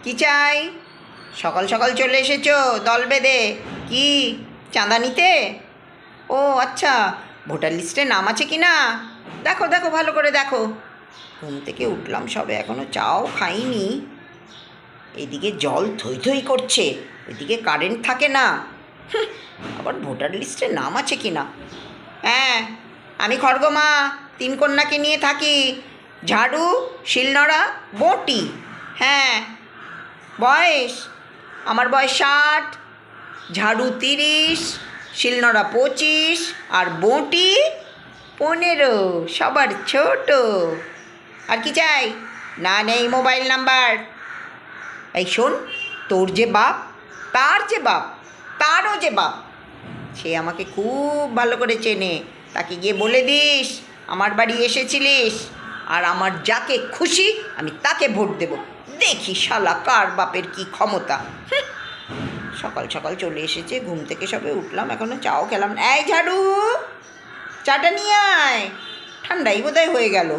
কি চাই? সকাল সকাল চলে এসেছো দল বেঁধে। কি চাঁদা নিতে? ও আচ্ছা, ভোটার লিস্টে নাম আছে কি না দেখো দেখো, ভালো করে দেখো। ঘুম থেকে উঠলাম সবে, এখনও চাও খাইনি। এদিকে জল থই থই করছে, ওইদিকে কারেন্ট থাকে না। আবার ভোটার লিস্টে নাম আছে কি না। হ্যাঁ, আমি খড়গমা, তিন কন্যাকে নিয়ে থাকি। ঝাড়ু, শিলনোড়া, বঁটি। হ্যাঁ, বয়স আমার বয়স 60, ঝাড়ু 30, শিলনোড়া 25 আর বঁটি 15, সবার ছোট। আর কি চাই? না, নেই মোবাইল নাম্বার। এই শোন, তোর যে বাপ, তার যে বাপ, তারও যে বাপ, সে আমাকে খুব ভালো করে চেনে। তাকে গিয়ে বলে দিস আমার বাড়ি এসেছিলিস, আর আমার যাকে খুশি আমি তাকে ভোট দেব। দেখি শালা কার বাপের কি ক্ষমতা। সকাল সকাল চলে এসেছে, ঘুম থেকে সবে উঠলাম, এখনও চাও খেলাম। এই ঝাড়ু, চাটা নিয়ে আয়, ঠান্ডাই বোধহয় হয়ে গেল।